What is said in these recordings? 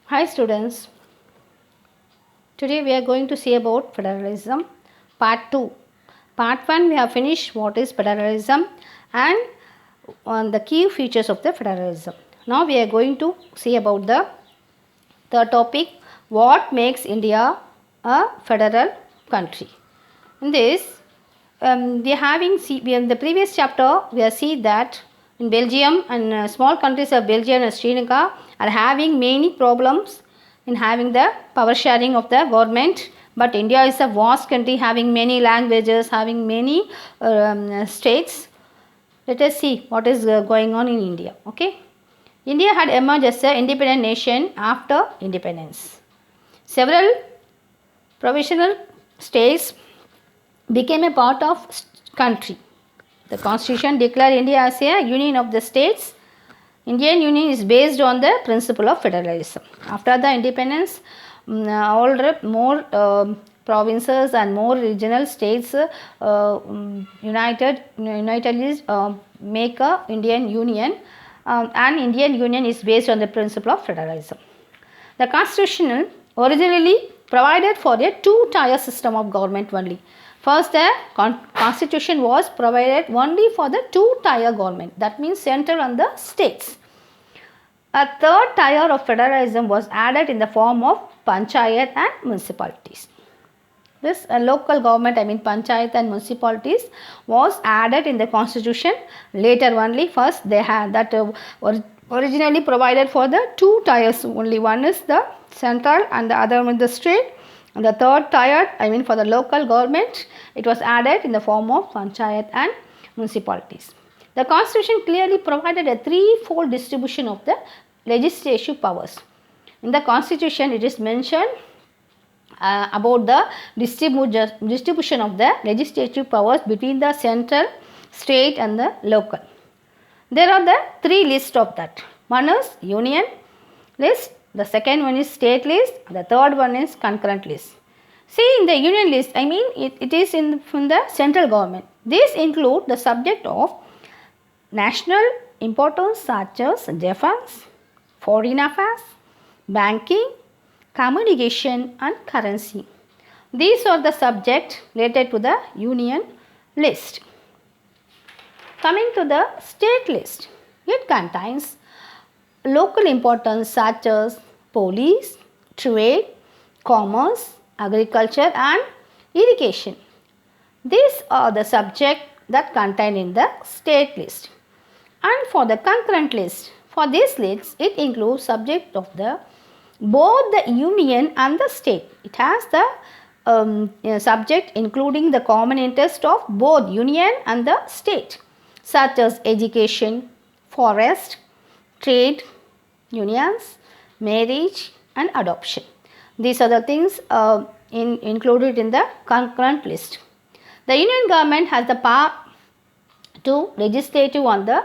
Hi students, today we are going to see about federalism part 2. Part 1 we have finished what is federalism and on the key features of the federalism. Now we are going to see about the topic what makes India a federal country. In this we are having in the previous chapter we have seen that in Belgium and small countries of Belgium and Sri Lanka are having many problems in having the power sharing of the government, but India is a vast country having many languages, having many states. Let us see what is going on in India. Okay, India had emerged as an independent nation after independence. Several provisional states became a part of country. The constitution declared India as a union of the states. Indian union is based on the principle of federalism. After the independence, more provinces and more regional states unitedly make a Indian union, and Indian union is based on the principle of federalism. The constitution originally provided for a two-tier system of government only. First, the constitution was provided only for the two-tier government, that means central and the states. A third tier of federalism was added in the form of panchayat and municipalities. This local government, I mean panchayat and municipalities, was added in the constitution later only. First, they had that originally provided for the two tiers only. One is the central and the other one is the state. And the third tier, I mean for the local government, it was added in the form of panchayat and municipalities. The constitution clearly provided a threefold distribution of the legislative powers. In the constitution, it is mentioned about the distribution of the legislative powers between the central, state and the local. There are the three lists of that. One is union list, the second one is state list, the third one is concurrent list. See, in the union list, I mean it is from the central government. These include the subject of national importance such as defense, foreign affairs, banking, communication and currency. These are the subjects related to the union list. Coming to the state list, it contains local importance such as police, trade, commerce, agriculture and irrigation. These are the subjects that contained in the state list. And for the concurrent list, for this list, it includes subject of the both the union and the state. It has the subject including the common interest of both union and the state, such as education, forest, trade, unions, marriage and adoption. These are the things included in the concurrent list. The union government has the power to legislate on the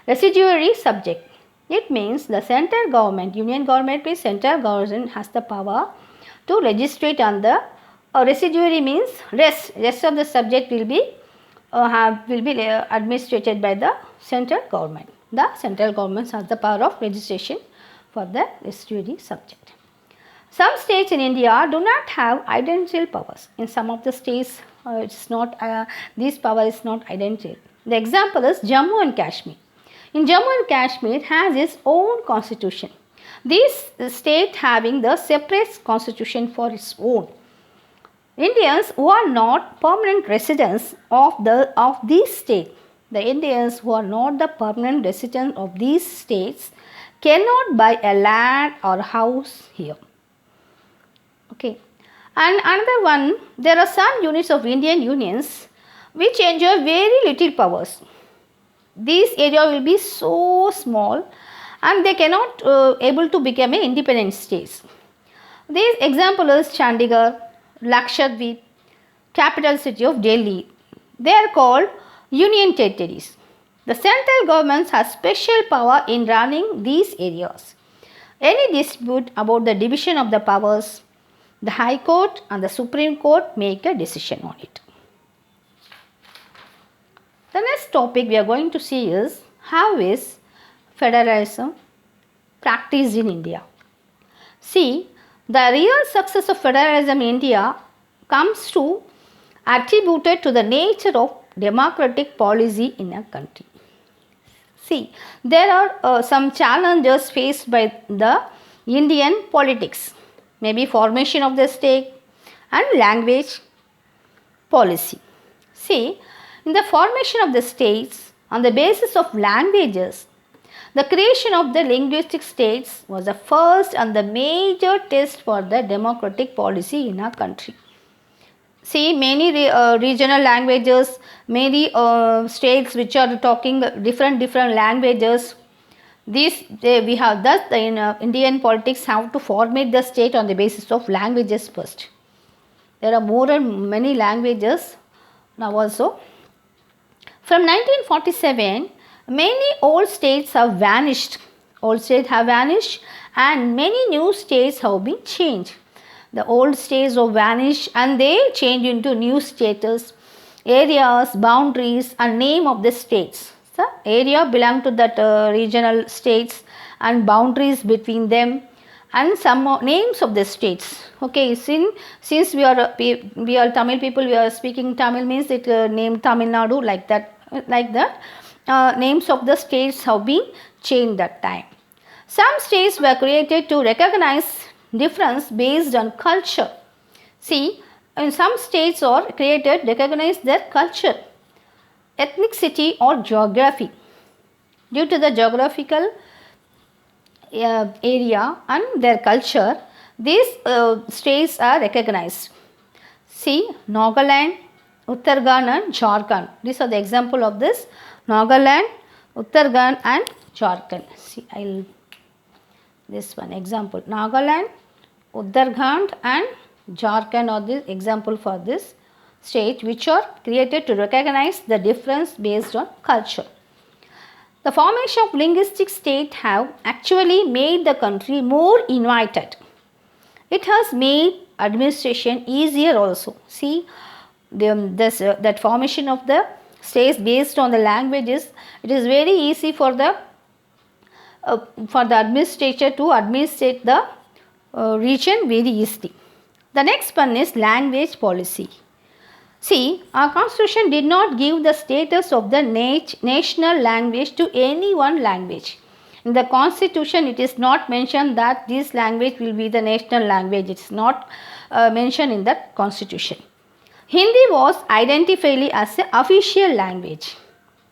residuary subject. It means the central government, union government means central government has the power to legislate on the residuary means rest of the subject will be administrated by the central government. The central government has the power of legislation for the residuary subject. Some states in India do not have identical powers. In some of the states, it's not this power is not identical. The example is Jammu and Kashmir. In Jammu and Kashmir has its own constitution. This state having the separate constitution for its own. Indians who are not permanent residents of these states, the Indians who are not the permanent residents of these states cannot buy a land or house here. Okay. And another one, there are some units of Indian unions which enjoy very little powers. This area will be so small and they cannot able to become an independent states. This example is Chandigarh, Lakshadweep, capital city of Delhi. They are called union territories. The central government has special power in running these areas. Any dispute about the division of the powers, the High Court and the Supreme Court make a decision on it. The next topic we are going to see is how is federalism practiced in India. See, the real success of federalism in India comes to attributed to the nature of democratic policy in a country. See, there are some challenges faced by the Indian politics, maybe formation of the state and language policy. See, in the formation of the states on the basis of languages, the creation of the linguistic states was the first and the major test for the democratic policy in our country. See, many regional languages, many states which are talking different languages. We have thus in Indian politics have to formate the state on the basis of languages first. There are more and many languages now also. From 1947, many old states have vanished. Old states have vanished and many new states have been changed. The old states have vanished and they change into new status, areas, boundaries and name of the states. The area belong to that regional states and boundaries between them and some names of the states. Okay, since we are Tamil people, we are speaking Tamil means it name Tamil Nadu like that. Names of the states have been changed that time. Some states were created to recognize difference based on culture. See, in some states are created recognize their culture, ethnicity or geography. Due to the geographical area and their culture, these states are recognized. See, Nagaland, Uttarakhand and Jharkhand. These are the example of this. Nagaland, Uttarakhand and Jharkhand. See, this one example. Nagaland, Uttarakhand and Jharkhand are the example for this state which are created to recognize the difference based on culture. The formation of linguistic state have actually made the country more united. It has made administration easier also. See, that formation of the states based on the languages, it is very easy for the administrator to administrate the region very easily. The next one is language policy. See, our constitution did not give the status of the national language to any one language. In the constitution, it is not mentioned that this language will be the national language. It is not mentioned in the constitution. Hindi was identified as an official language.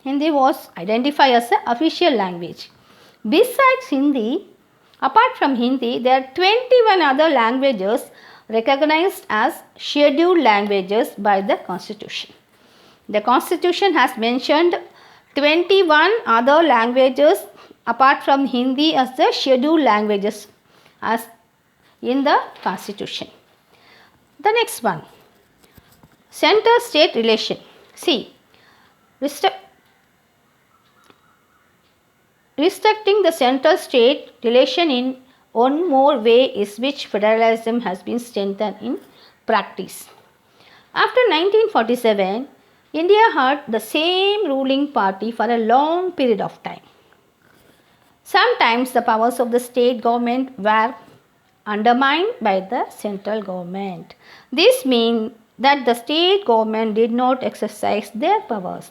Hindi was identified as an official language. Besides Hindi, apart from Hindi, there are 21 other languages recognized as scheduled languages by the constitution. The constitution has mentioned 21 other languages apart from Hindi as the scheduled languages as in the constitution. The next one, center-state relation. See, restricting the center-state relation in one more way is which federalism has been strengthened in practice. After 1947, India had the same ruling party for a long period of time. Sometimes the powers of the state government were undermined by the central government. This means that the state government did not exercise their powers.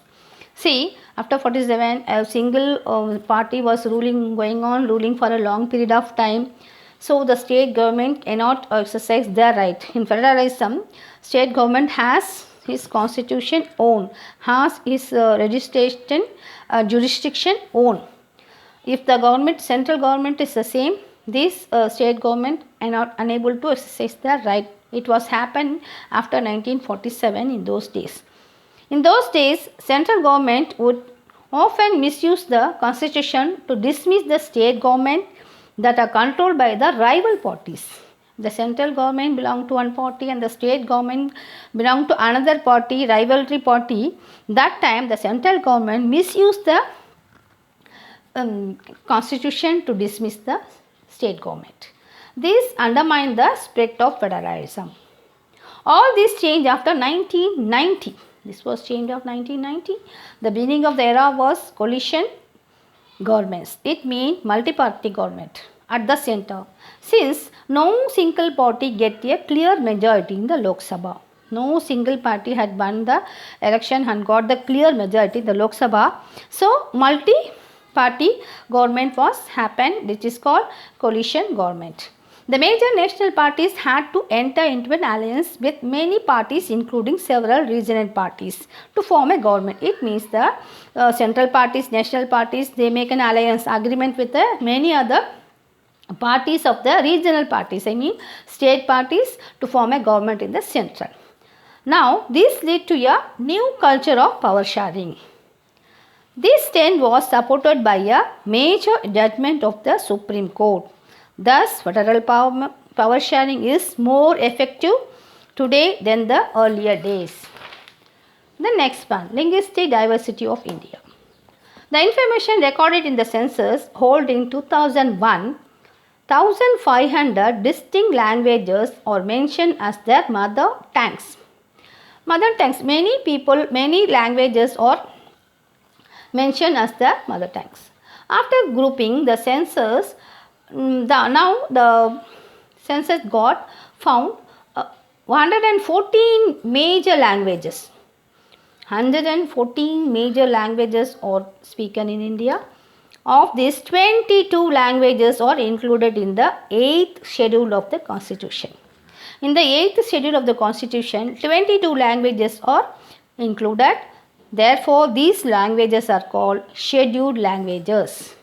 See, after 47, a single party was ruling for a long period of time. So, the state government cannot exercise their right. In federalism, state government has his constitution own, has his registration, jurisdiction own. If the central government is the same, this state government are not unable to exercise their right. It was happened after 1947 in those days. In those days, central government would often misuse the constitution to dismiss the state government that are controlled by the rival parties. The central government belong to one party and the state government belong to another party, rivalry party. That time the central government misused the constitution to dismiss the state government. This undermined the spirit of federalism. All this changed after 1990. This was changed after 1990. The beginning of the era was coalition governments. It means multi-party government. at the center, since no single party get a clear majority in the Lok Sabha. No single party had won the election and got the clear majority in the Lok Sabha. So multi-party government was happened, which is called coalition government. The major national parties had to enter into an alliance with many parties, including several regional parties, to form a government. It means the central parties, national parties, they make an alliance agreement with many other parties of the regional parties, I mean state parties, to form a government in the central. Now, this led to a new culture of power sharing. This trend was supported by a major judgment of the Supreme Court. Thus, federal power sharing is more effective today than the earlier days. The next one, linguistic diversity of India. The information recorded in the census held in 2001, 1,500 distinct languages are mentioned as their mother tongues. Mother tongues, many languages are mentioned as their mother tongues. After grouping the census, now the census got found 114 major languages. 114 major languages are spoken in India. Of these, 22 languages are included in the 8th schedule of the Constitution. In the 8th schedule of the Constitution, 22 languages are included. Therefore, these languages are called scheduled languages.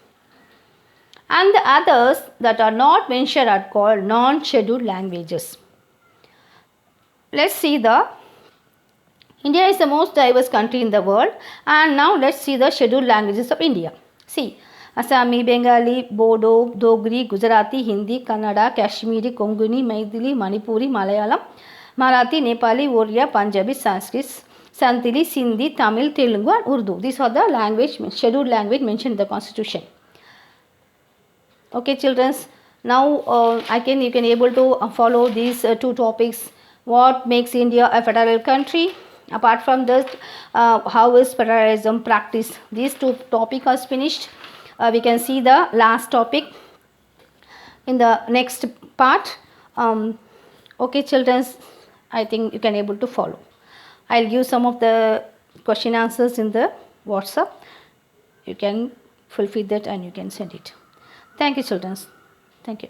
And the others that are not mentioned are called non-scheduled languages. Let's see India is the most diverse country in the world, and now let's see the scheduled languages of India. See, Assami, Bengali, Bodo, Dogri, Gujarati, Hindi, Kannada, Kashmiri, Konguni, Maithili, Manipuri, Malayalam, Marathi, Nepali, Oriya, Punjabi, Sanskrit, Santali, Sindhi, Tamil, Telugu and Urdu. These are the scheduled language mentioned in the Constitution. Okay, children. Now you can able to follow these two topics. What makes India a federal country? Apart from this, how is federalism practiced? These two topics are finished. We can see the last topic in the next part. Okay, children. I think you can able to follow. I'll give some of the question answers in the WhatsApp. You can fulfill that and you can send it. Thank you, children. Thank you.